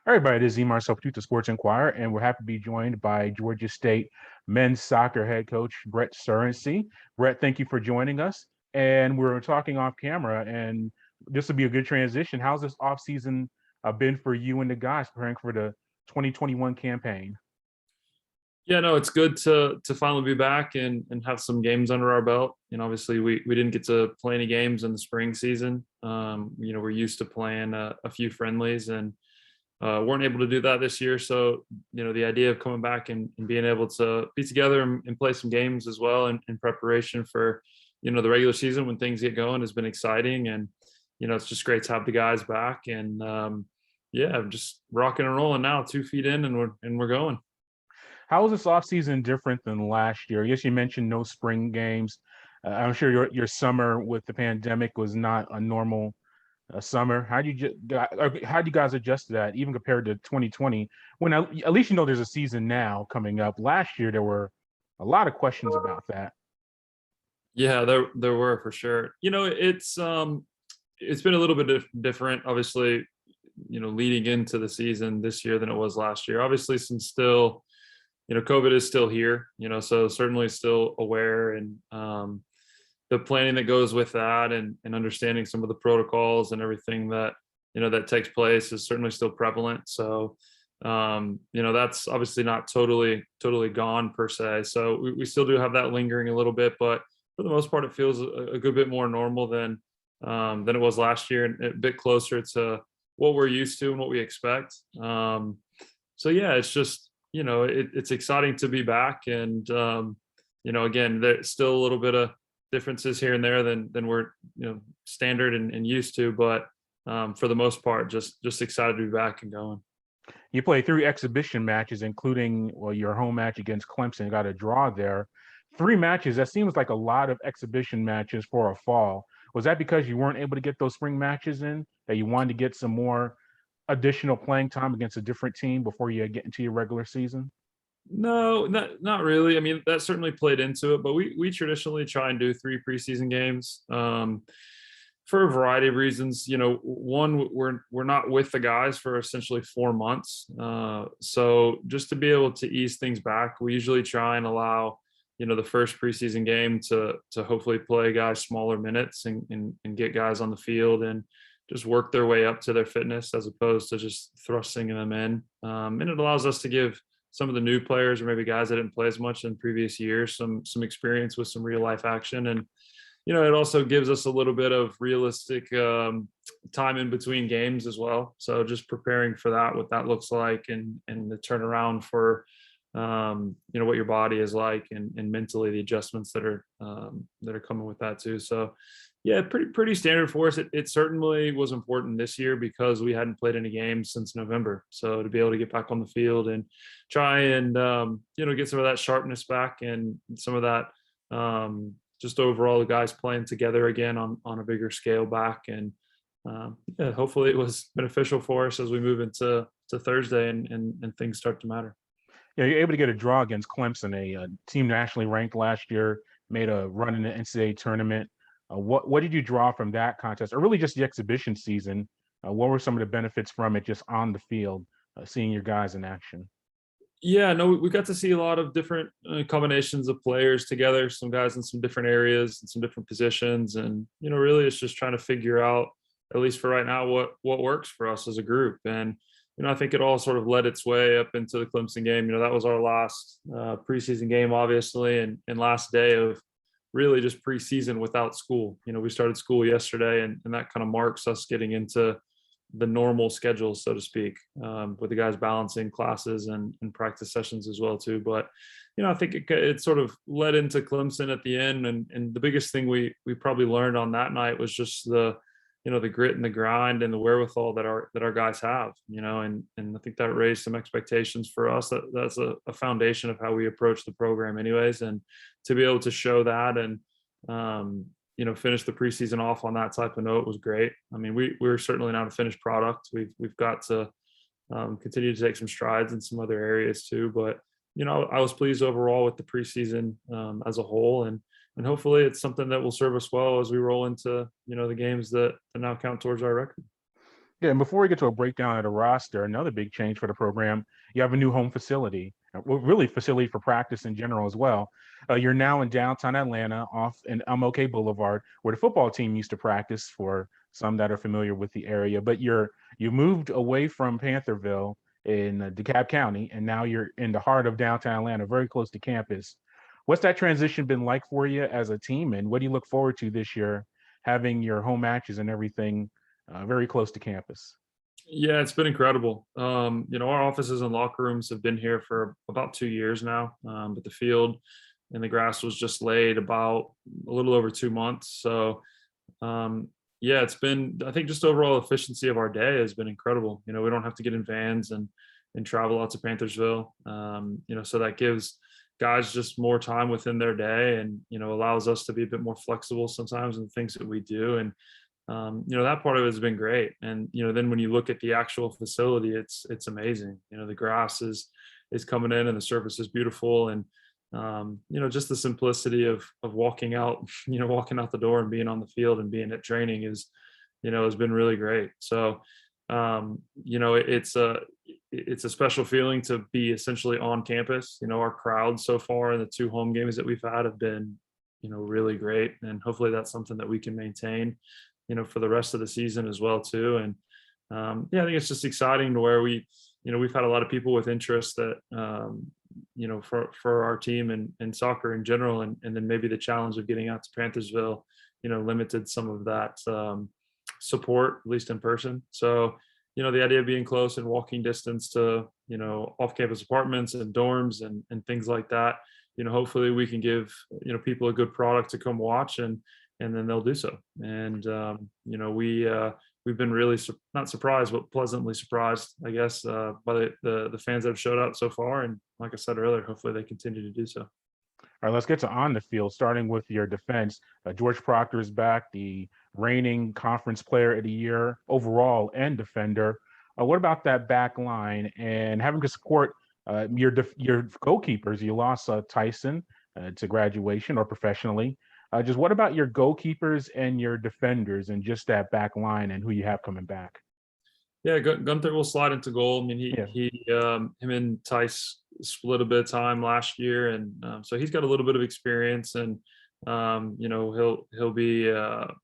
All right, everybody, this is Emar Self the Sports Inquirer, and we're happy to be joined by Georgia State men's soccer head coach Brett Surrency. Brett, thank you for joining us. And we're talking off camera, and this will be a good transition. How's this offseason been for you and the guys preparing for the 2021 campaign? Yeah, no, it's good to finally be back and have some games under our belt. Obviously we didn't get to play any games in the spring season. We're used to playing a few friendlies and weren't able to do that this year. So, the idea of coming back and being able to be together and play some games as well in preparation for, the regular season when things get going has been exciting. And, it's just great to have the guys back and, I'm just rocking and rolling now, 2 feet in and we're going. How was this offseason different than last year? Yes, you mentioned no spring games. I'm sure your summer with the pandemic was not a normal summer. How do you guys adjust to that, even compared to 2020? When at least there's a season now coming up. Last year there were a lot of questions about that. Yeah, there were for sure. It's been a little bit different, obviously, leading into the season this year than it was last year. Obviously, since still, COVID is still here, so certainly still aware and the planning that goes with that and understanding some of the protocols and everything that, that takes place is certainly still prevalent. So, that's obviously not totally gone per se. So we still do have that lingering a little bit, but for the most part, it feels a good bit more normal than it was last year and a bit closer to what we're used to and what we expect. So yeah, it's just, it's exciting to be back. And, again, there's still a little bit of differences here and there than we're, standard and used to. But for the most part, just excited to be back and going. You played 3 exhibition matches, including your home match against Clemson. Got a draw there. 3 matches. That seems like a lot of exhibition matches for a fall. Was that because you weren't able to get those spring matches in, that you wanted to get some more additional playing time against a different team before you get into your regular season? No, not really. I mean, that certainly played into it, but we traditionally try and do 3 preseason games for a variety of reasons. One, we're not with the guys for essentially 4 months, so just to be able to ease things back, we usually try and allow the first preseason game to hopefully play guys smaller minutes and get guys on the field and just work their way up to their fitness as opposed to just thrusting them in. And it allows us to give some of the new players or maybe guys that didn't play as much in previous years some experience with some real life action. And it also gives us a little bit of realistic time in between games as well, so just preparing for that, what that looks like, and the turnaround for what your body is like and mentally the adjustments that are coming with that too. So yeah, pretty standard for us. It certainly was important this year because we hadn't played any games since November. So to be able to get back on the field and try and get some of that sharpness back and some of that just overall the guys playing together again on a bigger scale back. And hopefully it was beneficial for us as we move into Thursday and things start to matter. Yeah, you're able to get a draw against Clemson, a team nationally ranked last year, made a run in the NCAA tournament. What did you draw from that contest, or really just the exhibition season? What were some of the benefits from it just on the field, seeing your guys in action? Yeah, no, we got to see a lot of different combinations of players together, some guys in some different areas and some different positions. And, really it's just trying to figure out, at least for right now, what works for us as a group. And, I think it all sort of led its way up into the Clemson game. That was our last preseason game, obviously, and last day of really just preseason without school. We started school yesterday, and that kind of marks us getting into the normal schedule, so to speak, with the guys balancing classes and practice sessions as well too. But I think it sort of led into Clemson at the end, and the biggest thing we probably learned on that night was just the grit and the grind and the wherewithal that our guys have. And I think that raised some expectations for us. That's a foundation of how we approach the program, anyways, and to be able to show that and finish the preseason off on that type of note was great. I mean, we're certainly not a finished product. We've got to continue to take some strides in some other areas too. But I was pleased overall with the preseason as a whole, and hopefully it's something that will serve us well as we roll into the games that now count towards our record. Yeah, and before we get to a breakdown of the roster, another big change for the program, you have a new home facility, well, really facility for practice in general as well. You're now in downtown Atlanta off in MLK Boulevard, where the football team used to practice for some that are familiar with the area. But you moved away from Pantherville in DeKalb County, and now you're in the heart of downtown Atlanta, very close to campus. What's that transition been like for you as a team, and what do you look forward to this year, having your home matches and everything very close to campus? Yeah, it's been incredible. Our offices and locker rooms have been here for about 2 years now, but the field and the grass was just laid about a little over 2 months. So, yeah, it's been, I think just overall efficiency of our day has been incredible. We don't have to get in vans and travel out to Panthersville. So that gives guys just more time within their day and, allows us to be a bit more flexible sometimes in the things that we do. And that part of it has been great. And then when you look at the actual facility, it's amazing. The grass is coming in and the surface is beautiful. And just the simplicity of walking out, walking out the door and being on the field and being at training has been really great. So it's a special feeling to be essentially on campus. Our crowd so far in the 2 home games that we've had have been really great, and hopefully that's something that we can maintain for the rest of the season as well too. And I think it's just exciting to where we've had a lot of people with interest that for our team and soccer in general, and then maybe the challenge of getting out to Panthersville limited some of that support, at least in person. So the idea of being close and walking distance to off-campus apartments and dorms and things like that, hopefully we can give people a good product to come watch, and then they'll do so. And we've been really not surprised, but pleasantly surprised, I guess, by the fans that have showed up so far. And like I said earlier, hopefully they continue to do so. All right, let's get to on the field, starting with your defense. George Proctor is back, the reigning conference player of the year overall and defender. What about that back line and having to support your goalkeepers? You lost Tyson to graduation or professionally. Just what about your goalkeepers and your defenders and just that back line and who you have coming back? Yeah, Gunther will slide into goal. I mean, Yeah. him and Tice split a bit of time last year, and so he's got a little bit of experience. And he'll be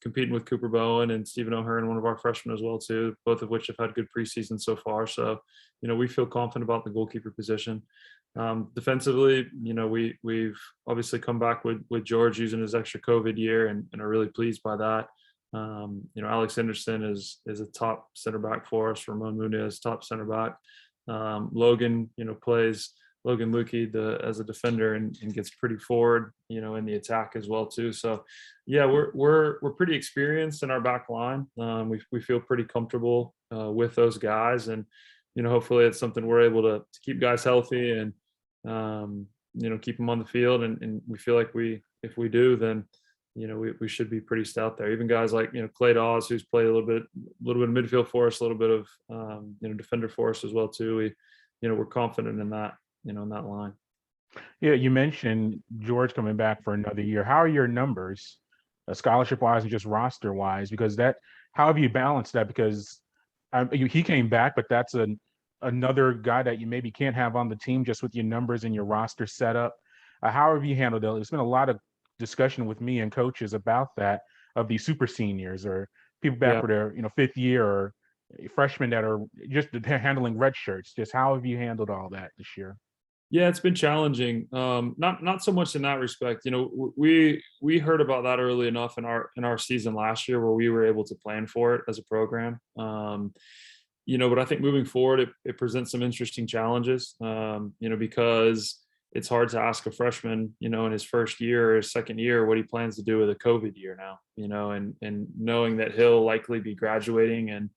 competing with Cooper Bowen and Stephen O'Hearn, one of our freshmen as well too, both of which have had good preseason so far. So we feel confident about the goalkeeper position. Defensively, we've obviously come back with George using his extra COVID year and are really pleased by that. Alex Henderson is a top center back for us. Ramon Munez, top center back. Logan, plays Logan Lukey as a defender and gets pretty forward, in the attack as well too. So, yeah, we're pretty experienced in our back line. We feel pretty comfortable with those guys, and hopefully it's something we're able to keep guys healthy and keep them on the field. And we feel like if we do, then we should be pretty stout there. Even guys like Clay Dawes, who's played a little bit of midfield for us, a little bit of defender for us as well too. We're confident in that in that line. Yeah, you mentioned George coming back for another year. How are your numbers, scholarship wise and just roster wise? Because how have you balanced that? Because he came back, but that's another guy that you maybe can't have on the team just with your numbers and your roster setup. How have you handled it? There's been a lot of discussion with me and coaches about that, of these super seniors or people back Yeah. for their 5th year, or freshmen that are just handling red shirts. Just how have you handled all that this year? Yeah, it's been challenging. Not so much in that respect. We heard about that early enough in our season last year where we were able to plan for it as a program. But I think moving forward, it presents some interesting challenges. Because it's hard to ask a freshman, in his first year or his second year, what he plans to do with a COVID year now. And knowing that he'll likely be graduating, and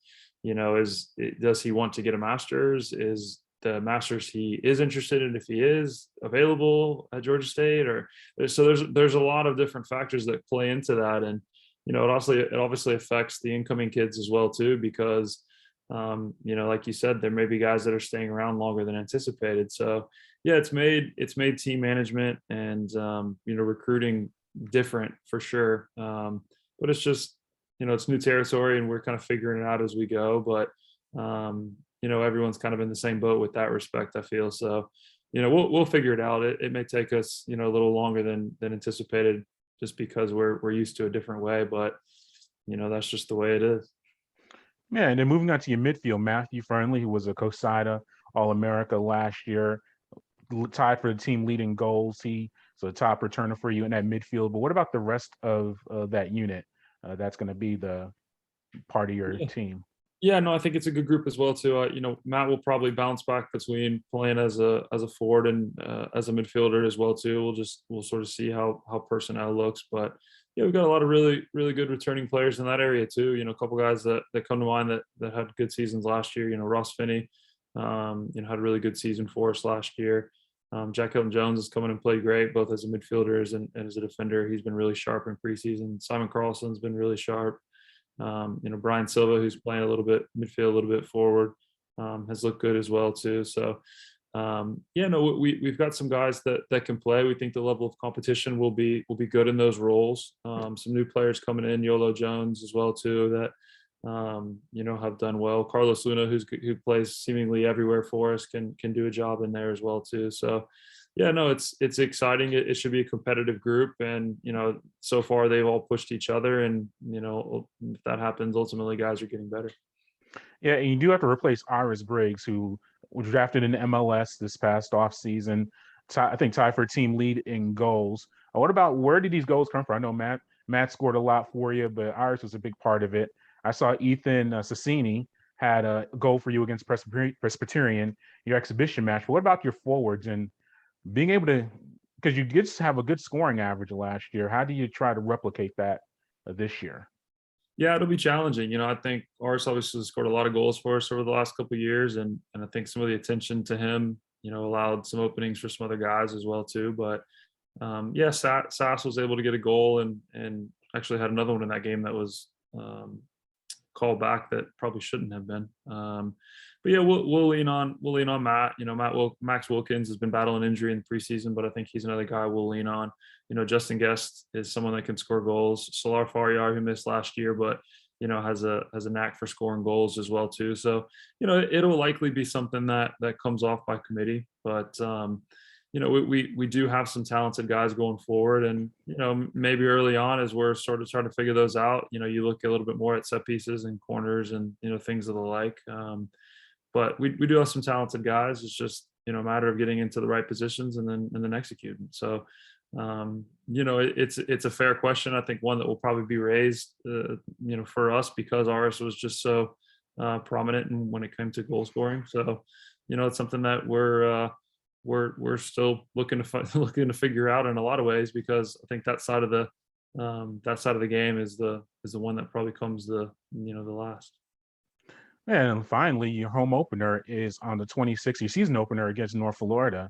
does he want to get a master's? Is the master's he is interested in, if he is available at Georgia State, or so there's a lot of different factors that play into that. And it obviously affects the incoming kids as well too, because like you said, there may be guys that are staying around longer than anticipated. So yeah, it's made team management and recruiting different for sure. But it's just it's new territory and we're kind of figuring it out as we go. But everyone's kind of in the same boat with that respect, I feel. So, we'll figure it out. It may take us, a little longer than anticipated, just because we're used to a different way. But that's just the way it is. Yeah, and then moving on to your midfield, Matthew Fernley, who was a COSIDA All-America last year, tied for the team leading goals. He's a top returner for you in that midfield. But what about the rest of that unit? That's going to be the part of your team. Yeah, no, I think it's a good group as well too. Matt will probably bounce back between playing as a forward and as a midfielder as well too. We'll sort of see how personnel looks, but yeah, we've got a lot of really really good returning players in that area too. A couple guys that come to mind that had good seasons last year. Ross Finney, had a really good season for us last year. Jack Hilton Jones has come in and played great, both as a midfielder and as a defender. He's been really sharp in preseason. Simon Carlson's been really sharp. Brian Silva, who's playing a little bit midfield, a little bit forward, has looked good as well too. So, we've got some guys that can play. We think the level of competition will be good in those roles. Some new players coming in, Yolo Jones as well too, that have done well. Carlos Luna, who plays seemingly everywhere for us, can do a job in there as well too. So, yeah, no, it's exciting. It should be a competitive group, and so far they've all pushed each other, and if that happens, ultimately guys are getting better. Yeah, and you do have to replace Iris Briggs, who was drafted in the MLS this past offseason. I think tied for team lead in goals. What about, where did these goals come from? I know Matt scored a lot for you, but Iris was a big part of it. I saw Ethan Sassini had a goal for you against Presbyterian, your exhibition match. But what about your forwards and being able to, because you did have a good scoring average last year, how do you try to replicate that this year? Yeah, it'll be challenging. I think Ars obviously scored a lot of goals for us over the last couple of years, and I think some of the attention to him, allowed some openings for some other guys as well too. But Sass was able to get a goal and actually had another one in that game that was called back that probably shouldn't have been. But yeah, we'll lean on Matt. Max Wilkins has been battling injury in the preseason, but I think he's another guy we'll lean on. Justin Guest is someone that can score goals. Solar Faryar, who missed last year, but has a knack for scoring goals as well too. So it'll likely be something that comes off by committee. But we do have some talented guys going forward, and maybe early on, as we're sort of trying to figure those out, you look a little bit more at set pieces and corners and things of the like. But we do have some talented guys. It's just a matter of getting into the right positions and then executing. So it's a fair question. I think one that will probably be raised for us, because ours was just so prominent and when it came to goal scoring. So it's something that we're still looking to figure out in a lot of ways, because I think that side of the game is the one that probably comes the last. And finally, your home opener is on the 26th, your season opener against North Florida.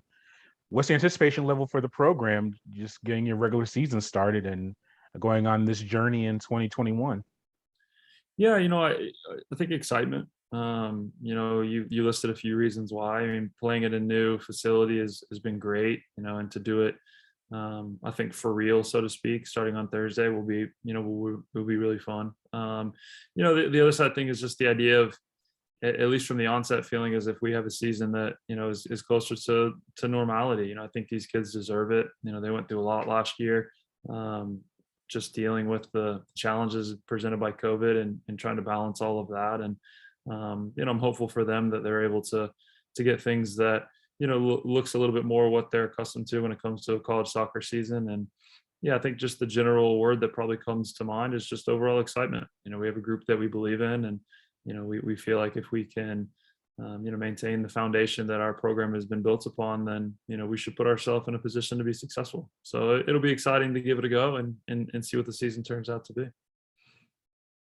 What's the anticipation level for the program, just getting your regular season started and going on this journey in 2021? Yeah, I think excitement. You listed a few reasons why. I mean, playing at a new facility has been great, and to do it, I think for real, so to speak, starting on Thursday will be really fun. The other side thing is just the idea of, at least from the onset, feeling as if we have a season that is closer to normality. I think these kids deserve it. They went through a lot last year, just dealing with the challenges presented by COVID and trying to balance all of that. And I'm hopeful for them that they're able to get things that looks a little bit more what they're accustomed to when it comes to a college soccer season. And yeah, I think just the general word that probably comes to mind is just overall excitement. We have a group that we believe in, and we feel like if we can maintain the foundation that our program has been built upon, then we should put ourselves in a position to be successful. So it'll be exciting to give it a go and see what the season turns out to be.